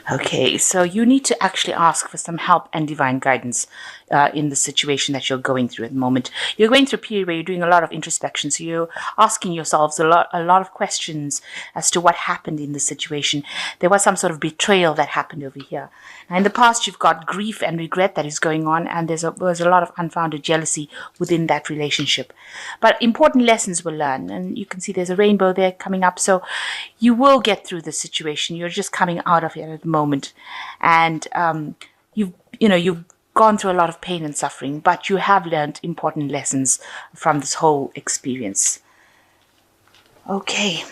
Okay, so you need to actually ask for some help and divine guidance in the situation that you're going through at the moment. You're going through a period where you're doing a lot of introspection, so you're asking yourselves a lot of questions as to what happened in the situation. There was some sort of betrayal that happened over here. Now, in the past, you've got grief and regret that is going on, and there's a lot of unfounded jealousy within that relationship. But important lessons were learned, and you can see there's a rainbow there coming up, so you will get through this situation. You're just coming out of it at the moment, and you've gone through a lot of pain and suffering, but you have learned important lessons from this whole experience. Okay,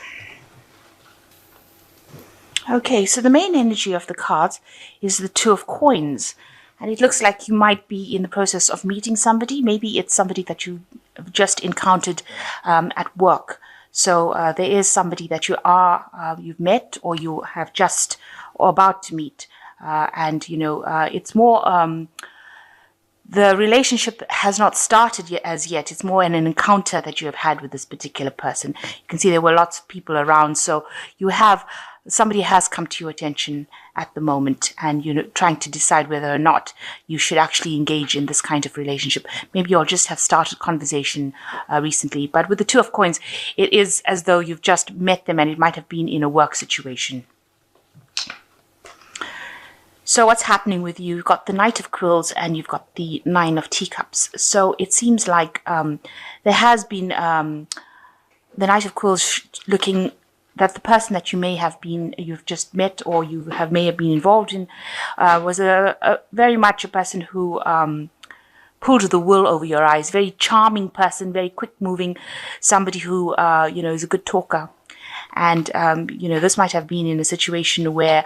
so the main energy of the cards is the Two of Coins, and it looks like you might be in the process of meeting somebody. Maybe it's somebody that you just encountered at work. So there is somebody that you've met, or you have just or about to meet, and it's more. The relationship has not started yet as yet. It's more an encounter that you have had with this particular person. You can see there were lots of people around, so somebody has come to your attention at the moment, and trying to decide whether or not you should actually engage in this kind of relationship. Maybe you'll just have started conversation recently, but with the Two of Coins, it is as though you've just met them, and it might have been in a work situation. So what's happening with you? You've got the Knight of Quills and you've got the Nine of Teacups. So it seems like there has been the Knight of Quills looking that the person that you've just met, or may have been involved in, was a very much a person who pulled the wool over your eyes. Very charming person, very quick moving, somebody who is a good talker, and this might have been in a situation where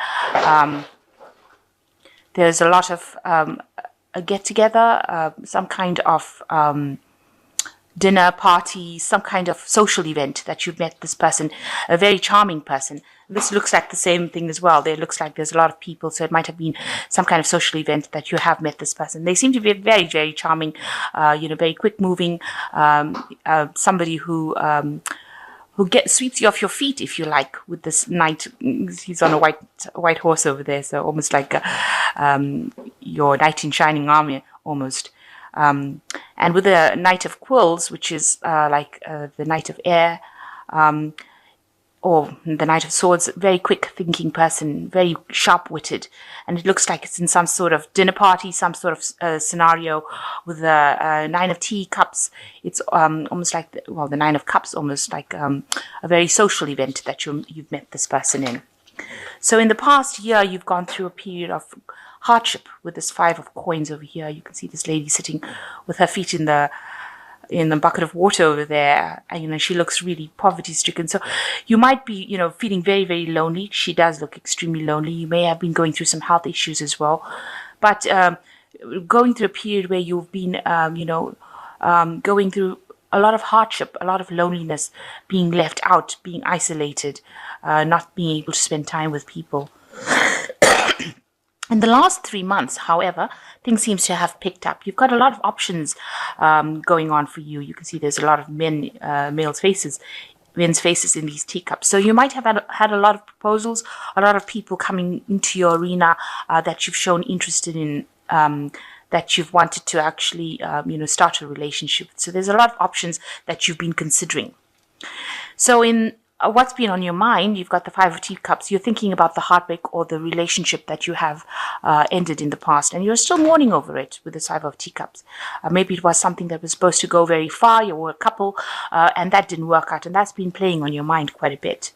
there's a lot of a get-together, some kind of dinner party, some kind of social event that you've met this person, a very charming person. This looks like the same thing as well. There looks like there's a lot of people, so it might have been some kind of social event that you have met this person. They seem to be very, very charming, very quick-moving, somebody who sweeps you off your feet, if you like, with this knight. He's on a white horse over there, so almost like your knight in shining armor, almost. And with the Knight of Quills, which is like the Knight of Air, or the Knight of Swords, very quick-thinking person, very sharp-witted, and it looks like it's in some sort of dinner party, some sort of scenario. With the Nine of Teacups, it's almost like the Nine of Cups, almost like a very social event that you've met this person in. So in the past year, you've gone through a period of hardship with this Five of Coins over here. You can see this lady sitting with her feet in the bucket of water over there, and she looks really poverty-stricken. So you might be feeling very, very lonely. She does look extremely lonely. You may have been going through some health issues as well, but going through a period where you've been going through a lot of hardship, a lot of loneliness, being left out, being isolated, not being able to spend time with people. In the last 3 months, however, things seem to have picked up. You've got a lot of options going on for you. You can see there's a lot of men's faces in these teacups. So you might have had a lot of proposals, a lot of people coming into your arena that you've shown interest in, that you've wanted to actually, start a relationship. So there's a lot of options that you've been considering. So in what's been on your mind, you've got the Five of Teacups. You're thinking about the heartbreak or the relationship that you have ended in the past, and you're still mourning over it with the Five of Teacups. Maybe it was something that was supposed to go very far. You were a couple, and that didn't work out, and that's been playing on your mind quite a bit.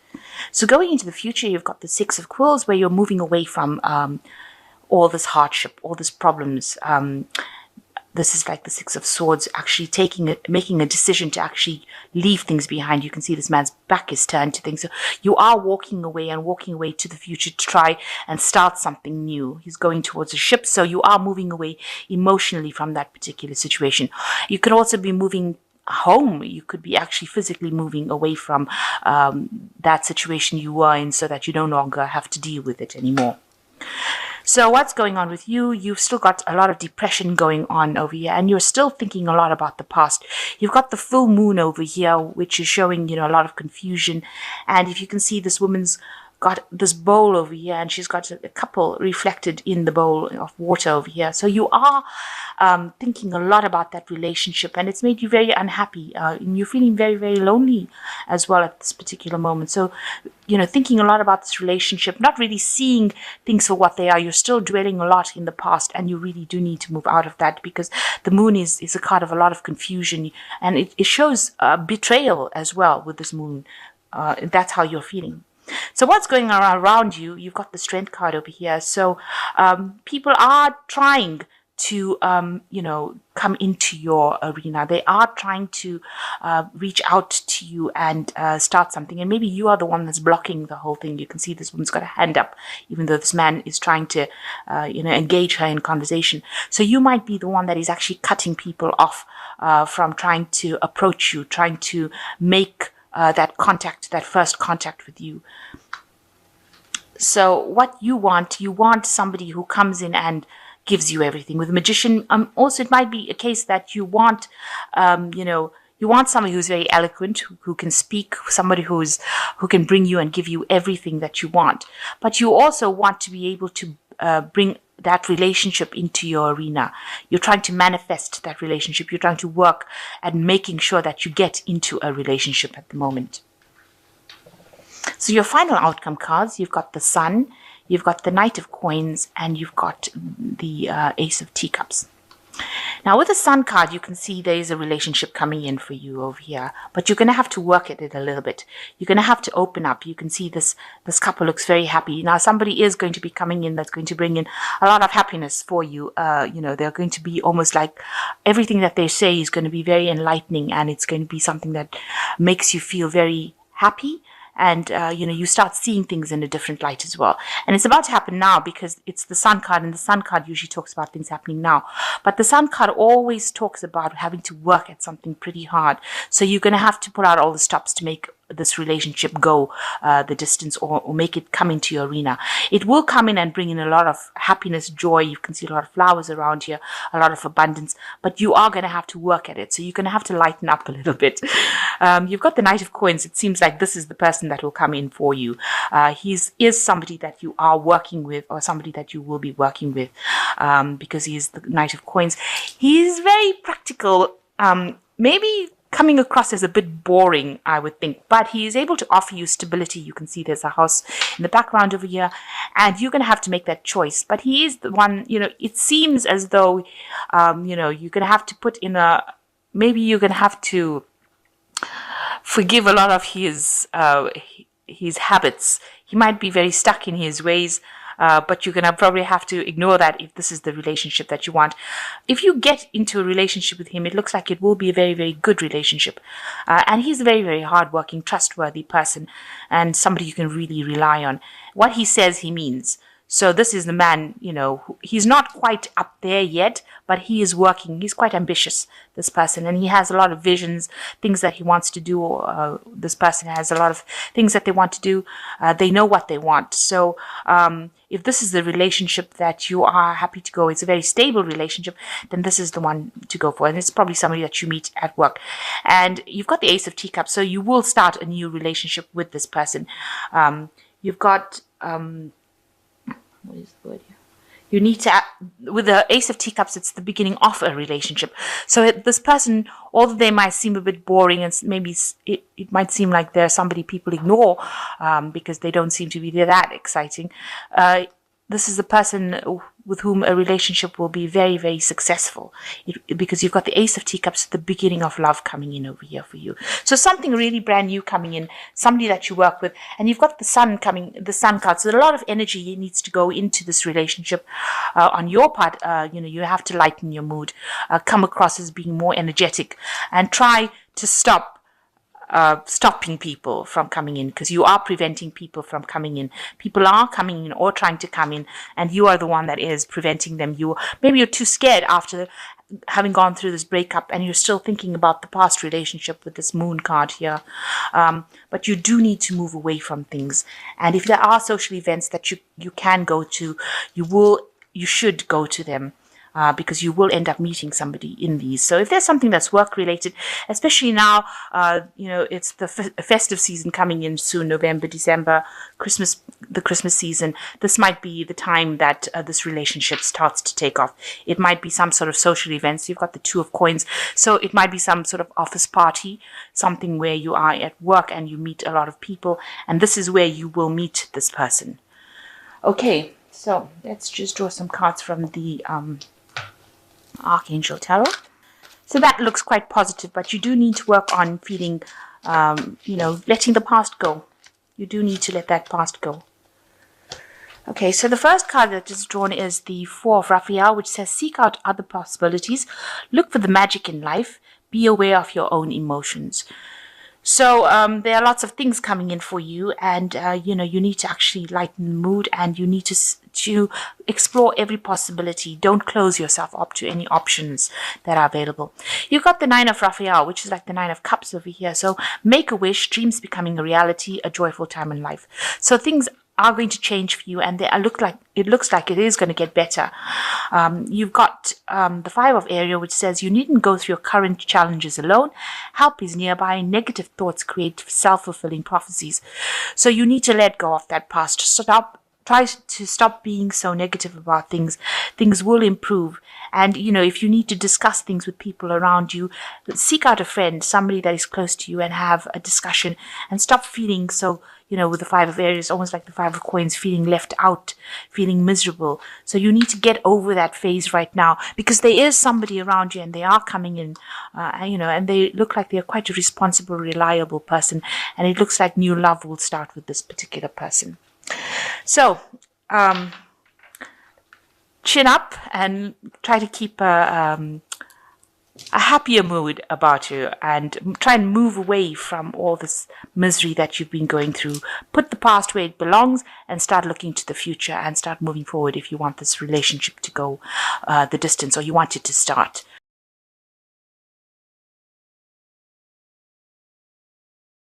So going into the future, you've got the Six of Quills, where you're moving away from all this hardship, all these problems. This is like the Six of Swords, actually making a decision to actually leave things behind. You can see this man's back is turned to things. So you are walking away to the future to try and start something new. He's going towards a ship, so you are moving away emotionally from that particular situation. You could also be moving home. You could be actually physically moving away from that situation you were in, so that you no longer have to deal with it anymore. So what's going on with you? You've still got a lot of depression going on over here, and you're still thinking a lot about the past. You've got the full moon over here, which is showing, a lot of confusion. And if you can see, this woman's got this bowl over here, and she's got a couple reflected in the bowl of water over here. So you are thinking a lot about that relationship, and it's made you very unhappy. And you're feeling very, very lonely as well at this particular moment. So, thinking a lot about this relationship, not really seeing things for what they are. You're still dwelling a lot in the past, and you really do need to move out of that, because the moon is a card of a lot of confusion, and it shows betrayal as well with this moon. That's how you're feeling. So what's going on around you? You've got the strength card over here. So people are trying to, come into your arena. They are trying to reach out to you and start something. And maybe you are the one that's blocking the whole thing. You can see this woman's got a hand up, even though this man is trying to, engage her in conversation. So you might be the one that is actually cutting people off from trying to approach you, trying to make that contact, that first contact with you. So what you want somebody who comes in and gives you everything. With a magician, also it might be a case that you want, you want somebody who's very eloquent, who can speak, somebody who can bring you and give you everything that you want. But you also want to be able to bring that relationship into your arena. You're trying to manifest that relationship. You're trying to work at making sure that you get into a relationship at the moment. So your final outcome cards, you've got the Sun, you've got the Knight of Coins, and you've got the Ace of Teacups. Now with the Sun card, you can see there is a relationship coming in for you over here, but you're going to have to work at it a little bit. You're going to have to open up. You can see this couple looks very happy. Now somebody is going to be coming in that's going to bring in a lot of happiness for you. They're going to be almost like everything that they say is going to be very enlightening, and it's going to be something that makes you feel very happy. And, you start seeing things in a different light as well. And it's about to happen now, because it's the Sun card, and the Sun card usually talks about things happening now. But the Sun card always talks about having to work at something pretty hard. So you're going to have to put out all the stops to make this relationship go the distance, or make it come into your arena. It will come in and bring in a lot of happiness, joy. You can see a lot of flowers around here, a lot of abundance, but you are going to have to work at it. So you're going to have to lighten up a little bit. You've got the Knight of Coins. It seems like this is the person that will come in for you. He is somebody that you are working with, or somebody that you will be working with, because he is the Knight of Coins. He is very practical, maybe coming across as a bit boring, I would think, but he is able to offer you stability. You can see there's a house in the background over here, and you're going to have to make that choice. But he is the one, it seems as though, you're going to have to put in maybe you're going to have to forgive a lot of his habits. He might be very stuck in his ways, but you're going to probably have to ignore that if this is the relationship that you want. If you get into a relationship with him, it looks like it will be a very, very good relationship. And he's a very, very hardworking, trustworthy person, and somebody you can really rely on. What he says, he means. So this is the man, he's not quite up there yet, but he is working. He's quite ambitious, this person, and he has a lot of visions, things that he wants to do. This person has a lot of things that they want to do. They know what they want. So if this is the relationship that you are happy to go, it's a very stable relationship, then this is the one to go for. And it's probably somebody that you meet at work. And you've got the Ace of Teacups, so you will start a new relationship with this person. You've got... what is the word here? You need to, with the Ace of Teacups, it's the beginning of a relationship. So this person, although they might seem a bit boring, and maybe it might seem like they're somebody people ignore because they don't seem to be that exciting. This is the person with whom a relationship will be very, very successful, because you've got the Ace of Teacups, the beginning of love coming in over here for you. So something really brand new coming in, somebody that you work with, and you've got the Sun coming, the Sun card. So a lot of energy needs to go into this relationship on your part. You have to lighten your mood, come across as being more energetic, and try to stop stopping people from coming in, because you are preventing people from coming in. People are coming in or trying to come in, and you are the one that is preventing them. Maybe you're too scared after having gone through this breakup, and you're still thinking about the past relationship with this Moon card here. But you do need to move away from things. And if there are social events that you can go to, you should go to them. because you will end up meeting somebody in these. So if there's something that's work related, especially now, it's the festive season coming in soon, November, December, the Christmas season, this might be the time that this relationship starts to take off. It might be some sort of social event. So you've got the Two of Coins. So it might be some sort of office party, something where you are at work and you meet a lot of people. And this is where you will meet this person. Okay, so let's just draw some cards from the Archangel Tarot. So that looks quite positive, but you do need to work on feeling, letting the past go. You do need to let that past go. Okay, so the first card that is drawn is the Four of Raphael, which says, seek out other possibilities, look for the magic in life, be aware of your own emotions. So there are lots of things coming in for you, and you need to actually lighten the mood, and you need to explore every possibility. Don't close yourself up to any options that are available. You've got the Nine of Raphael, which is like the Nine of Cups over here. So make a wish, dreams becoming a reality, a joyful time in life. So things are going to change for you, and it looks like it is going to get better. You've got the Five of Ariel, which says you needn't go through your current challenges alone. Help is nearby. Negative thoughts create self-fulfilling prophecies. So you need to let go of that past. Try to stop being so negative about things. Things will improve. And, if you need to discuss things with people around you, seek out a friend, somebody that is close to you, and have a discussion, and stop feeling so, with the Five of Aries, almost like the Five of Coins, feeling left out, feeling miserable. So you need to get over that phase right now, because there is somebody around you, and they are coming in, and they look like they're quite a responsible, reliable person. And it looks like new love will start with this particular person. So, chin up and try to keep a happier mood about you, and try and move away from all this misery that you've been going through. Put the past where it belongs and start looking to the future and start moving forward if you want this relationship to go the distance, or you want it to start.